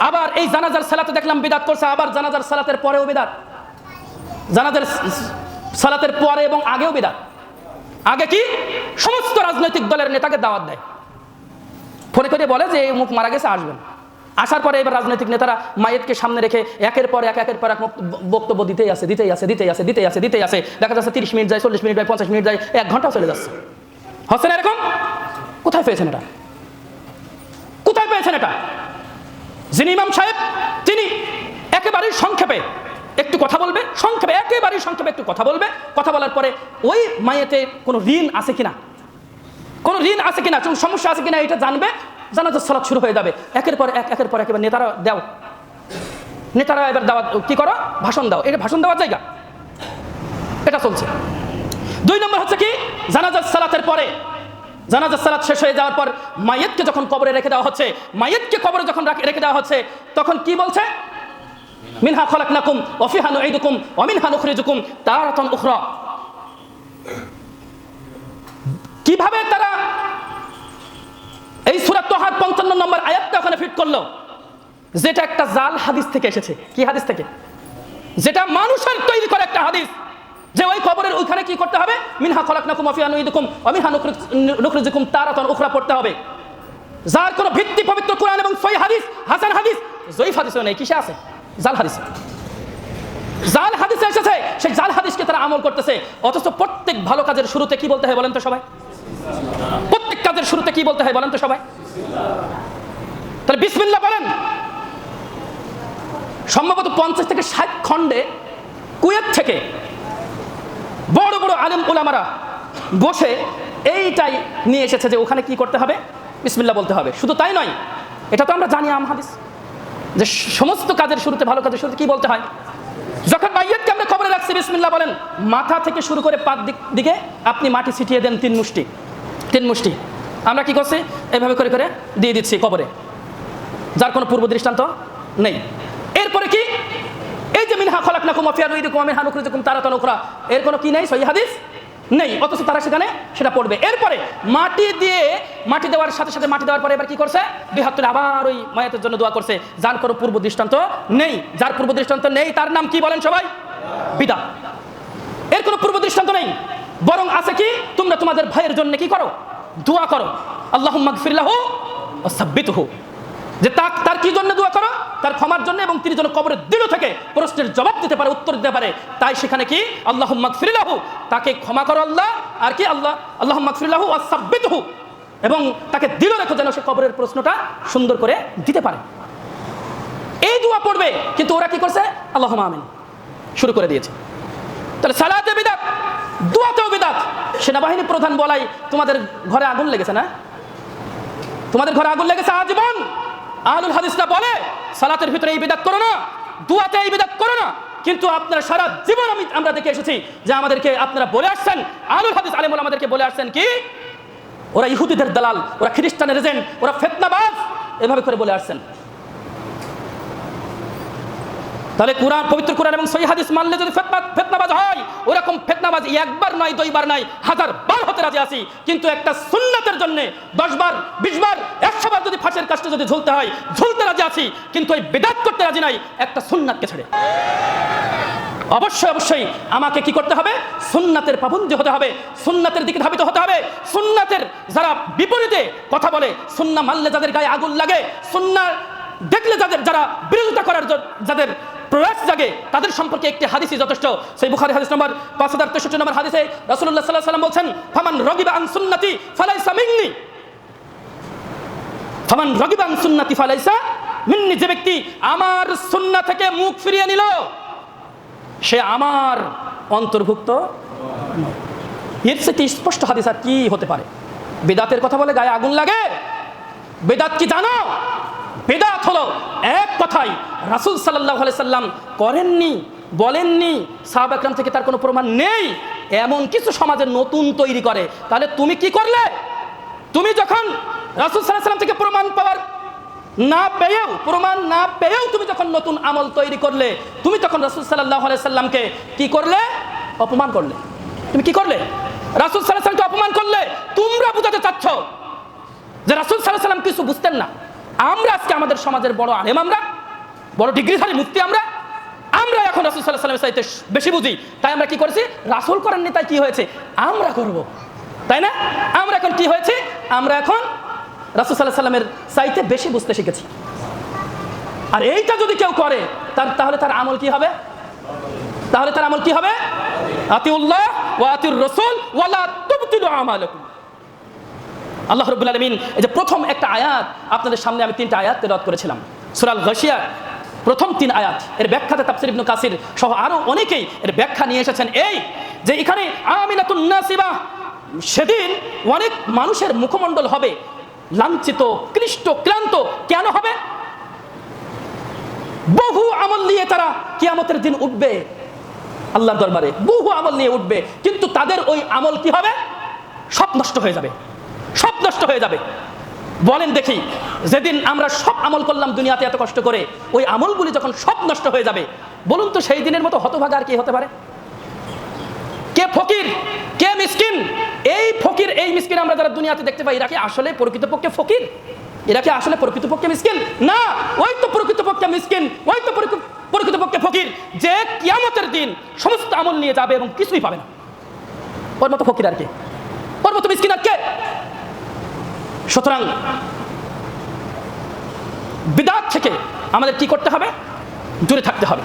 আবার এই জানাজার সালাতে দেখলাম বিদাত করছে, আবার জানাজার সালাতের পরেও বিদাত, জানাজার সালাতের পরে এবং আগেও বিদাত। আগে কি সমস্ত রাজনৈতিক দলের নেতাকে দাওয়াত দেয়, ফোনে করে বলে যে এই মুখ মারা গেছে আসবেন, আসার পরে এবার রাজনৈতিক নেতারা মাইয়েতকে সামনে রেখে একের পর এক বক্তব্য দিতেই আসে। দেখা যাচ্ছে 30 মিনিট যায়, 40 মিনিট যায়, 50 মিনিট যায়, 1 ঘন্টা চলে যাচ্ছে। হচ্ছে না এরকম? কোথায় পেয়েছেন এটা? কোথায় পেয়েছেন এটা? যিনি ইমাম সাহেব তিনি একেবারেই সংক্ষেপে একটু কথা বলবে, একেবারেই সংক্ষেপে একটু কথা বলবে, কথা বলার পরে ওই মাইয়েতে কোনো ঋণ আছে কিনা, কোনো সমস্যা আছে কিনা এটা জানবে, জানাজার সালাত শুরু হয়ে যাবে। একের পর এক এবার নেতারা এবার দাওয়াত কি করো, ভাষণ দাও, এটা ভাষণ দেওয়ার জায়গা, এটা চলছে। 2 নম্বর হচ্ছে কি, জানাজার সালাতের পরে, জানাজার সালাত শেষ হয়ে যাওয়ার পর মাইয়েতকে যখন কবরে রেখে দেওয়া হচ্ছে, তখন কি বলছে? মিনহা খলাকনাকুম ওয়া ফিহা নুঈদুকুম ওয়া মিনহা নুখরিজুকুম তারাতান উখরা। কিভাবে তারা এই সূরা তোহার 55 নম্বর আয়াতটা ওখানে ফিট করলো, যেটা একটা জাল হাদিস থেকে এসেছে। কি হাদিস থেকে? যেটা মানুষের তৈরি করা একটা হাদিস, যে ওই কবরের ওইখানে কি করতে হবে, মিনহা খলাকনাকুম ওয়া ফিহা নুঈদুকুম ওয়া মিনহা নুখরিজুকুম তারাতান উখরা পড়তে হবে। যার কোনো ভিত্তি পবিত্র কোরআন এবং সহিহ হাদিস, হাসান হাদিস, জয়ীফ হাদিসও নেই, কিসে আছে? জাল হাদিসে এসেছে। সেই জাল হাদিসকে তারা আমল করতেছে। অথচ প্রত্যেক ভালো কাজের শুরুতে কি বলতে হয় বলেন তো সবাই? প্রত্যেক কাজের শুরুতে কি বলতে হয় বলেন তো সবাই? তাহলে বিসমিল্লাহ বলেন। সম্ভবত 50 থেকে 60 খণ্ডে কুয়েত থেকে বড় বড় আলেম উলামারা বসে এইটাই নিয়ে এসেছে যে ওখানে কি করতে হবে, বিসমিল্লাহ বলতে হবে। শুধু তাই নয়, এটা তো আমরা জানি আম হাদিস, যে সমস্ত কাজের শুরুতে, ভালো কাজের শুরুতে কি বলতে হয়। যখন মাইয়াতকে আমরা কবরে রাখছি, বিসমিল্লাহ বলেন। মাথা থেকে শুরু করে পা দিকে আপনি মাটি ছিটিয়ে দেন 3 মুষ্টি। আমরা কি করছি? এইভাবে করে করে দিয়ে দিচ্ছি কবরে, যার কোনো পূর্ব দৃষ্টান্ত নেই। এরপরে কি, এই যে মিনহা খলাকনাকুম ওয়া ফিহা নুঈদুকুম ওয়া মিনহা নুখরিজুকুম তারাতান উখরা, এর কোনো কি নেই, সহিহ হাদিস নেই, অথচ তারা সেখানে সেটা পড়বে। এরপরে মাটি দেওয়ার সাথে সাথে মাটি দেওয়ার পরে এবার কি করছে, 2 হাত তুলে আবার ওই মায়াতের জন্য দোয়া করছে, যার কোনো পূর্ব দৃষ্টান্ত নেই। যার পূর্ব দৃষ্টান্ত নেই তার নাম কি বলেন সবাই? বিদআত। এর কোনো পূর্ব দৃষ্টান্ত নেই, বরং আছে কি, তোমরা তোমাদের ভাইয়ের জন্য কি করো, দোয়া করো, আল্লাহুম্মা গফির লাহু ওয়া সাব্বিতহু, যে তার কি জন্য দোয়া করো, তার ক্ষমার জন্য, এবং তিনি যেন কবরের দিল থেকে প্রশ্নের জবাব দিতে পারে, উত্তর দিতে পারে। তাই সেখানে কি, আল্লাহুম্মা গফির লাহু, তাকে ক্ষমা করো আল্লাহ, আর কি আল্লাহুম্মা গফির লাহু ওয়া সাব্বিতহু, এবং তাকে দিল রেখো যেন সে কবরের প্রশ্নটা সুন্দর করে দিতে পারে। এই দোয়া পড়বে, কিন্তু ওরা কি করছে, আল্লাহুম্মা আমিন শুরু করে দিয়েছে। তাহলে সালাতে বিদআত, দোয়াতেও বিদআত। সেনাবাহিনী প্রধান বলাই, তোমাদের ঘরে আগুন লেগেছে না? তোমাদের ঘরে আগুন লেগেছে আজীবন। আহলুল হাদিসরা বলে সালাতের ভিতরে এই বিদআত করো না, দুআতে এই বিদআত করো না। কিন্তু আপনারা সারা জীবন আমরা দেখে এসেছি যে আমাদেরকে আপনারা বলে আসছেন, আহলুল হাদিস আলেম ওলামাদেরকে বলে আসছেন কি, ওরা ইহুদিদের দালাল, ওরা খ্রিস্টানের এজেন্ট, ওরা ফিতনাবাজ, এভাবে করে বলে আসছেন। তাহলে পবিত্র কোরআন এবং সহিহ হাদিস মানলে যদি ফিতনাবাজ হয়, ওরকম ফিতনাবাজ একবার নয়, 2 বার নয়, 1000 বার হতে রাজি আছি। কিন্তু একটা সুন্নাতের জন্য 10 বার, 20 বার, 100 বার যদি ফাঁসের কাজটা যদি ঝুলতে হয়, ঝুলতে রাজি আছি। কিন্তু ওই বিদআত করতে রাজি নাই, একটা সুন্নাতকে ছেড়ে। অবশ্যই আমাকে কি করতে হবে, সুন্নাতের পাবন্দী হতে হবে, সুন্নাতের দিকে ধাবিত হতে হবে। সুন্নাতের যারা বিপরীতে কথা বলে, সুন্নাহ মানলে যাদের গায়ে আগুন লাগে, সুন্নাহ দেখলে যারা বিরোধিতা করার যাদের প্রয়াস জাগে, তাদের সম্পর্কে একটি হাদিসই যথেষ্ট। সেই বুখারী হাদিস নম্বর 5063 নম্বর হাদিসে রাসূলুল্লাহ সাল্লাল্লাহু আলাইহি ওয়াসাল্লাম বলছেন, ফামান রাগিবা আন সুন্নতি ফালাইসা মিন্নি, ফামান রাগিবা আন সুন্নতি ফালাইসা মিন্নি, যে ব্যক্তি আমার সুন্নাহ থেকে মুখ ফিরিয়ে নিল, সে আমার অন্তর্ভুক্ত। এর চেয়ে স্পষ্ট হাদিস আর কি হতে পারে? বিদআতের কথা বলে গায়ে আগুন লাগে। বিদআত কি জানো? বিদআত হলো এক কথাই রাসূল সাল্লাল্লাহু আলাইহি সাল্লাম করেননি, বলেননি, সাহাবা একরাম থেকে তার কোনো প্রমাণ নেই, এমন কিছু সমাজে নতুন তৈরি করে। তাহলে তুমি কি করলে? তুমি যখন রাসূল সাল্লাল্লাহু আলাইহি সাল্লাম থেকে প্রমাণ না পেয়েও তুমি যখন নতুন আমল তৈরি করলে, তুমি তখন রাসূল সাল্লাল্লাহু আলাইহি সাল্লামকে কি করলে? অপমান করলে। তুমি কি করলে? রাসূল সাল্লাল্লাহু আলাইহি সাল্লামকে অপমান করলে। তোমরা বুঝাতে চাচ্ছ যে রাসূল সাল্লাল্লাহু আলাইহি সাল্লাম কিছু বুঝতেন না। আমরা আজকে আমাদের সমাজের বড় আলেম, আমরা বড় ডিগ্রিধারী মুফতি আমরা এখন রাসূল সাল্লাল্লাহু আলাইহি ওয়াসাল্লামের চাইতে বেশি বুঝি, তাই আমরা কি করেছি? রাসূল করেননি তাই কি হয়েছে? আমরা করব, তাই না? আমরা এখন কি হয়েছে? আমরা এখন রাসূল সাল্লাল্লাহু আলাইহি ওয়াসাল্লামের চাইতে বেশি বুঝতে শিখেছি। আর এইটা যদি কেউ করে তাহলে তার আমল কি হবে? তাহলে তার আমল কি হবে? আতিউল্লাহ ওয়া আতিউর রাসূল ওয়া লা তুবতিলু আমালাকুম। আল্লাহ রাব্বুল আলামিন এই যে প্রথম একটা আয়াত আপনাদের সামনে আমি 3টা আয়াত তেলাওয়াত করেছিলাম, সূরা আল গাশিয়া প্রথম 3 আয়াত, এর ব্যাখ্যাতে তাফসীর ইবনে কাসির সহ আরো অনেকেই এর ব্যাখ্যা নিয়ে এসেছেন। এই যে এখানে আমিনাতুন নাসিবা, সেদিন অনেক মানুষের মুখমণ্ডল হবে লাঞ্ছিত, ক্লিষ্ট, ক্লান্ত। কেন হবে? বহু আমল নিয়ে তারা কিয়ামতের দিন উঠবে আল্লাহর দরবারে, বহু আমল নিয়ে উঠবে, কিন্তু তাদের ওই আমল কি হবে? সব নষ্ট হয়ে যাবে, সব নষ্ট হয়ে যাবে। বলেন দেখি, যেদিন আমরা সব আমল করলাম দুনিয়াতে এত কষ্ট করে, ওই আমলগুলি যখন সব নষ্ট হয়ে যাবে, বলুন তো সেই দিনের মতো হতভাগা আর কি হতে পারে? কে ফকির, কে মিসকিন? এই ফকির, এই মিসকিন আমরা যারা দুনিয়াতে দেখতে পাই, এরা কি আসলে প্রকৃতপক্ষে ফকির? এরা কি আসলে প্রকৃতপক্ষে মিসকিন? না, ওই তো প্রকৃতপক্ষে মিসকিন, ওই তো প্রকৃতপক্ষে ফকির, যে কিয়ামতের দিন সমস্ত আমল নিয়ে যাবে এবং কিছুই পাবে না। ওর মতো ফকির আর কে? ওর মতো মিসকিন আর কে? সুতরাং বিদআত থেকে আমাদের কি করতে হবে? দূরে থাকতে হবে।